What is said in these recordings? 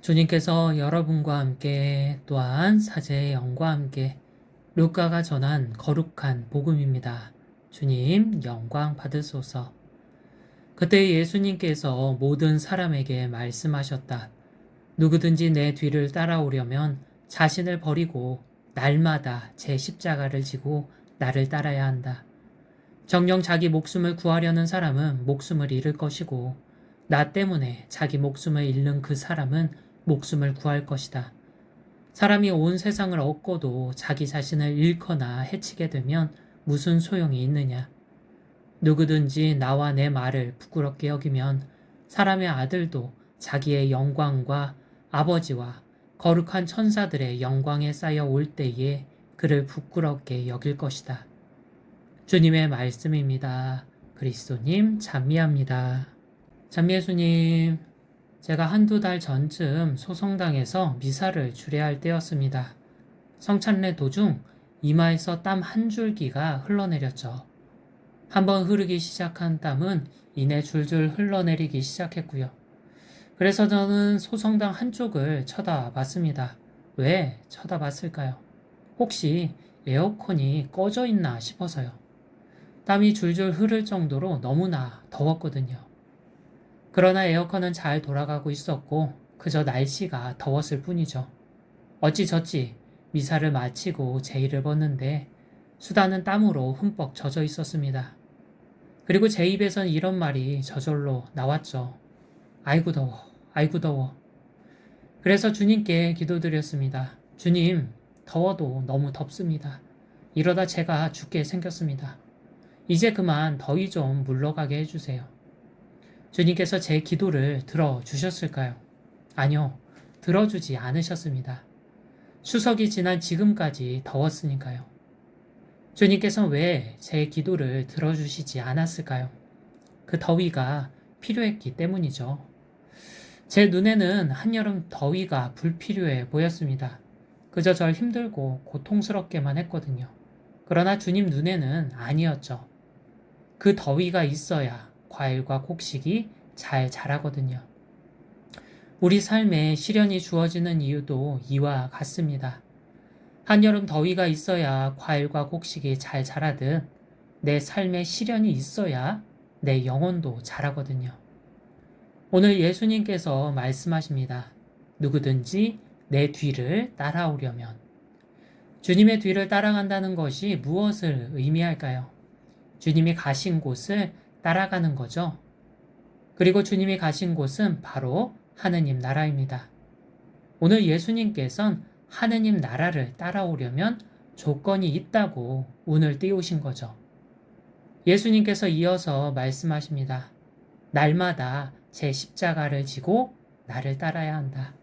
주님께서 여러분과 함께 또한 사제의 영과 함께 루카가 전한 거룩한 복음입니다. 주님 영광 받으소서. 그때 예수님께서 모든 사람에게 말씀하셨다. 누구든지 내 뒤를 따라오려면 자신을 버리고 날마다 제 십자가를 지고 나를 따라야 한다. 정녕 자기 목숨을 구하려는 사람은 목숨을 잃을 것이고 나 때문에 자기 목숨을 잃는 그 사람은 목숨을 구할 것이다. 사람이 온 세상을 얻고도 자기 자신을 잃거나 해치게 되면 무슨 소용이 있느냐. 누구든지 나와 내 말을 부끄럽게 여기면 사람의 아들도 자기의 영광과 아버지와 거룩한 천사들의 영광에 쌓여 올 때에 그를 부끄럽게 여길 것이다. 주님의 말씀입니다. 그리스도님 찬미합니다. 찬미예수님, 제가 한두 달 전쯤 소성당에서 미사를 주례할 때였습니다. 성찬례 도중 이마에서 땀 한 줄기가 흘러내렸죠. 한번 흐르기 시작한 땀은 이내 줄줄 흘러내리기 시작했고요. 그래서 저는 소성당 한쪽을 쳐다봤습니다. 왜 쳐다봤을까요? 혹시 에어컨이 꺼져 있나 싶어서요. 땀이 줄줄 흐를 정도로 너무나 더웠거든요. 그러나 에어컨은 잘 돌아가고 있었고 그저 날씨가 더웠을 뿐이죠. 어찌저찌 미사를 마치고 제의를 벗는데 수다는 땀으로 흠뻑 젖어 있었습니다. 그리고 제 입에선 이런 말이 저절로 나왔죠. 아이고 더워, 아이고 더워. 그래서 주님께 기도드렸습니다. 주님, 더워도 너무 덥습니다. 이러다 제가 죽게 생겼습니다. 이제 그만 더위 좀 물러가게 해주세요. 주님께서 제 기도를 들어주셨을까요? 아니요, 들어주지 않으셨습니다. 추석이 지난 지금까지 더웠으니까요. 주님께서 왜 제 기도를 들어주시지 않았을까요? 그 더위가 필요했기 때문이죠. 제 눈에는 한여름 더위가 불필요해 보였습니다. 그저 절 힘들고 고통스럽게만 했거든요. 그러나 주님 눈에는 아니었죠. 그 더위가 있어야 과일과 곡식이 잘 자라거든요. 우리 삶에 시련이 주어지는 이유도 이와 같습니다. 한여름 더위가 있어야 과일과 곡식이 잘 자라듯 내 삶에 시련이 있어야 내 영혼도 자라거든요. 오늘 예수님께서 말씀하십니다. 누구든지 내 뒤를 따라오려면 주님의 뒤를 따라간다는 것이 무엇을 의미할까요? 주님이 가신 곳을 따라가는 거죠. 그리고 주님이 가신 곳은 바로 하느님 나라입니다. 오늘 예수님께서는 하느님 나라를 따라오려면 조건이 있다고 운을 띄우신 거죠. 예수님께서 이어서 말씀하십니다. 날마다 제 십자가를 지고 나를 따라야 한다.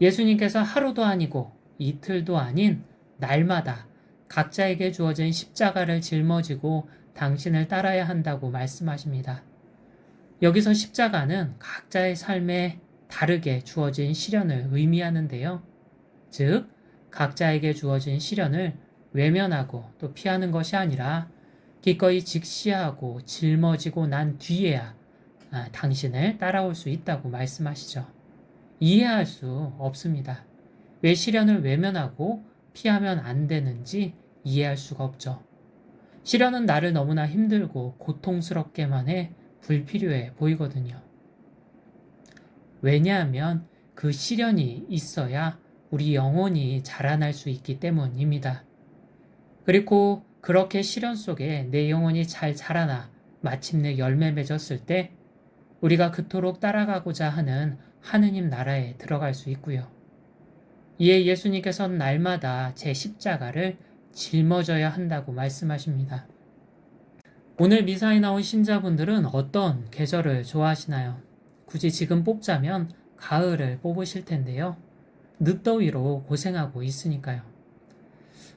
예수님께서 하루도 아니고 이틀도 아닌 날마다 각자에게 주어진 십자가를 짊어지고 당신을 따라야 한다고 말씀하십니다. 여기서 십자가는 각자의 삶에 다르게 주어진 시련을 의미하는데요. 즉, 각자에게 주어진 시련을 외면하고 또 피하는 것이 아니라 기꺼이 직시하고 짊어지고 난 뒤에야 당신을 따라올 수 있다고 말씀하시죠. 이해할 수 없습니다. 왜 시련을 외면하고 피하면 안 되는지 이해할 수가 없죠. 시련은 나를 너무나 힘들고 고통스럽게만 해 불필요해 보이거든요. 왜냐하면 그 시련이 있어야 우리 영혼이 자라날 수 있기 때문입니다. 그리고 그렇게 시련 속에 내 영혼이 잘 자라나 마침내 열매 맺었을 때 우리가 그토록 따라가고자 하는 하느님 나라에 들어갈 수 있고요. 이에 예수님께서는 날마다 제 십자가를 짊어져야 한다고 말씀하십니다. 오늘 미사에 나온 신자분들은 어떤 계절을 좋아하시나요? 굳이 지금 뽑자면 가을을 뽑으실 텐데요. 늦더위로 고생하고 있으니까요.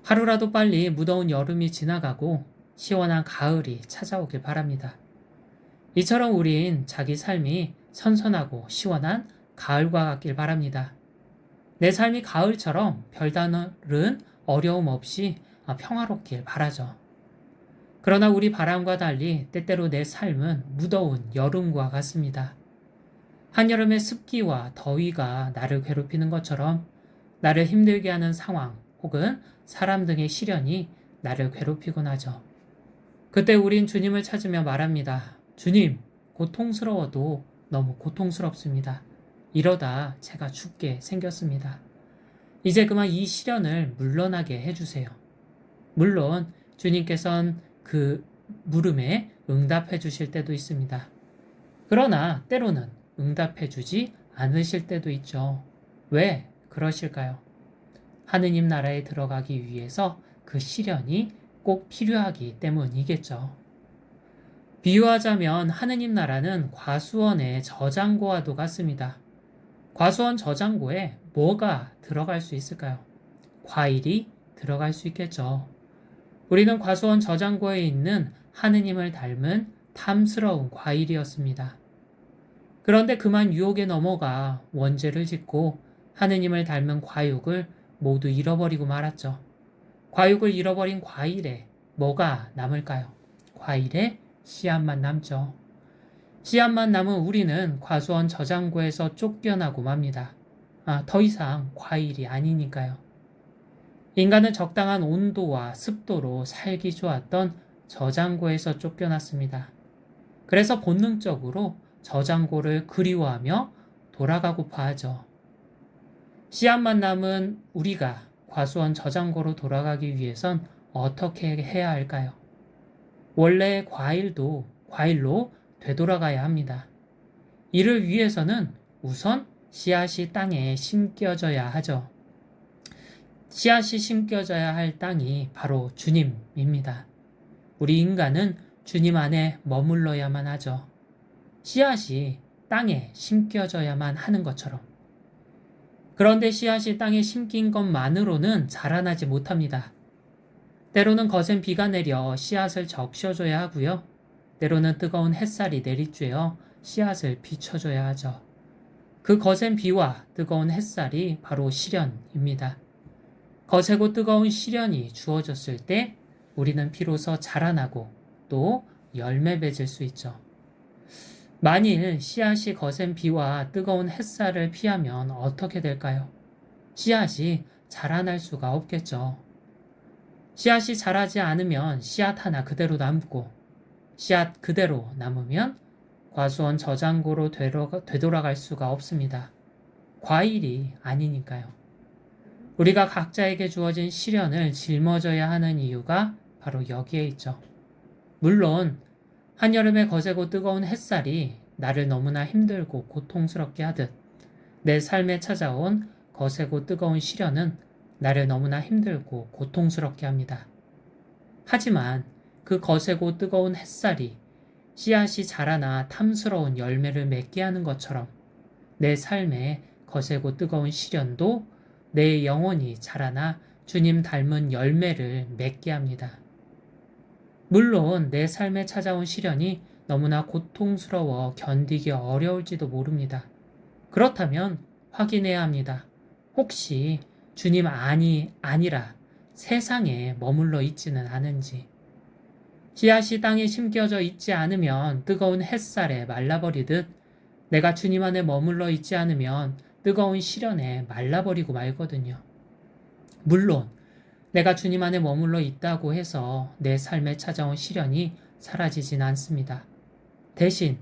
하루라도 빨리 무더운 여름이 지나가고 시원한 가을이 찾아오길 바랍니다. 이처럼 우린 자기 삶이 선선하고 시원한 가을과 같길 바랍니다. 내 삶이 가을처럼 별다른 어려움 없이 평화롭길 바라죠. 그러나 우리 바람과 달리 때때로 내 삶은 무더운 여름과 같습니다. 한여름의 습기와 더위가 나를 괴롭히는 것처럼 나를 힘들게 하는 상황 혹은 사람 등의 시련이 나를 괴롭히곤 하죠. 그때 우린 주님을 찾으며 말합니다. 주님, 고통스러워도 너무 고통스럽습니다. 이러다 제가 죽게 생겼습니다. 이제 그만 이 시련을 물러나게 해주세요. 물론 주님께선 그 물음에 응답해 주실 때도 있습니다. 그러나 때로는 응답해 주지 않으실 때도 있죠. 왜 그러실까요? 하느님 나라에 들어가기 위해서 그 시련이 꼭 필요하기 때문이겠죠. 비유하자면 하느님 나라는 과수원의 저장고와도 같습니다. 과수원 저장고에 뭐가 들어갈 수 있을까요? 과일이 들어갈 수 있겠죠. 우리는 과수원 저장고에 있는 하느님을 닮은 탐스러운 과일이었습니다. 그런데 그만 유혹에 넘어가 원죄를 짓고 하느님을 닮은 과육을 모두 잃어버리고 말았죠. 과육을 잃어버린 과일에 뭐가 남을까요? 과일에 씨앗만 남죠. 씨앗만 남은 우리는 과수원 저장고에서 쫓겨나고 맙니다. 더 이상 과일이 아니니까요. 인간은 적당한 온도와 습도로 살기 좋았던 저장고에서 쫓겨났습니다. 그래서 본능적으로 저장고를 그리워하며 돌아가고파 하죠. 씨앗만 남은 우리가 과수원 저장고로 돌아가기 위해선 어떻게 해야 할까요? 원래 과일로 되돌아가야 합니다. 이를 위해서는 우선 씨앗이 땅에 심겨져야 하죠. 씨앗이 심겨져야 할 땅이 바로 주님입니다. 우리 인간은 주님 안에 머물러야만 하죠. 씨앗이 땅에 심겨져야만 하는 것처럼. 그런데 씨앗이 땅에 심긴 것만으로는 자라나지 못합니다. 때로는 거센 비가 내려 씨앗을 적셔줘야 하고요. 때로는 뜨거운 햇살이 내리쬐어 씨앗을 비춰줘야 하죠. 그 거센 비와 뜨거운 햇살이 바로 시련입니다. 거세고 뜨거운 시련이 주어졌을 때 우리는 비로소 자라나고 또 열매 맺을 수 있죠. 만일 씨앗이 거센 비와 뜨거운 햇살을 피하면 어떻게 될까요? 씨앗이 자라날 수가 없겠죠. 씨앗이 자라지 않으면 씨앗 하나 그대로 남고 씨앗 그대로 남으면 과수원 저장고로 되돌아갈 수가 없습니다. 과일이 아니니까요. 우리가 각자에게 주어진 시련을 짊어져야 하는 이유가 바로 여기에 있죠. 물론 한여름의 거세고 뜨거운 햇살이 나를 너무나 힘들고 고통스럽게 하듯 내 삶에 찾아온 거세고 뜨거운 시련은 나를 너무나 힘들고 고통스럽게 합니다. 하지만 그 거세고 뜨거운 햇살이 씨앗이 자라나 탐스러운 열매를 맺게 하는 것처럼 내 삶에 거세고 뜨거운 시련도 내 영혼이 자라나 주님 닮은 열매를 맺게 합니다. 물론 내 삶에 찾아온 시련이 너무나 고통스러워 견디기 어려울지도 모릅니다. 그렇다면 확인해야 합니다. 혹시 주님 아니라 세상에 머물러 있지는 않은지. 씨앗이 땅에 심겨져 있지 않으면 뜨거운 햇살에 말라버리듯 내가 주님 안에 머물러 있지 않으면 뜨거운 시련에 말라버리고 말거든요. 물론 내가 주님 안에 머물러 있다고 해서 내 삶에 찾아온 시련이 사라지진 않습니다. 대신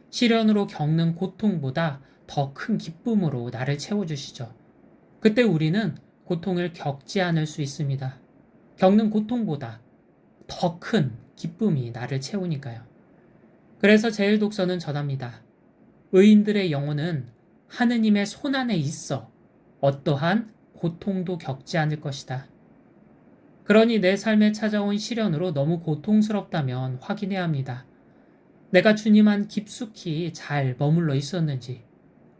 시련으로 겪는 고통보다 더 큰 기쁨으로 나를 채워주시죠. 그때 우리는 고통을 겪지 않을 수 있습니다. 겪는 고통보다 더 큰 기쁨이 나를 채우니까요. 그래서 제1독서는 전합니다. 의인들의 영혼은 하느님의 손안에 있어 어떠한 고통도 겪지 않을 것이다. 그러니 내 삶에 찾아온 시련으로 너무 고통스럽다면 확인해야 합니다. 내가 주님 안 깊숙이 잘 머물러 있었는지,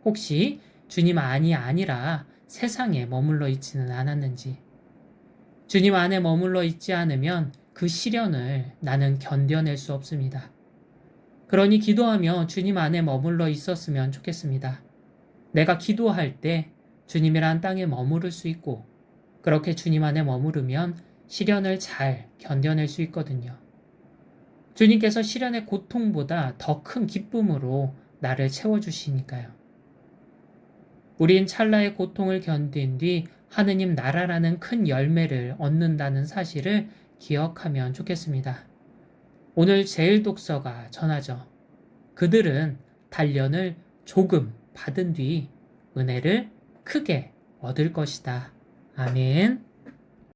혹시 주님 안이 아니라 세상에 머물러 있지는 않았는지. 주님 안에 머물러 있지 않으면 그 시련을 나는 견뎌낼 수 없습니다. 그러니 기도하며 주님 안에 머물러 있었으면 좋겠습니다. 내가 기도할 때 주님이란 땅에 머무를 수 있고 그렇게 주님 안에 머무르면 시련을 잘 견뎌낼 수 있거든요. 주님께서 시련의 고통보다 더 큰 기쁨으로 나를 채워주시니까요. 우린 찰나의 고통을 견딘 뒤 하느님 나라라는 큰 열매를 얻는다는 사실을 기억하면 좋겠습니다. 오늘 제일 독서가 전하죠. 그들은 단련을 조금 받은 뒤 은혜를 크게 얻을 것이다. 아멘.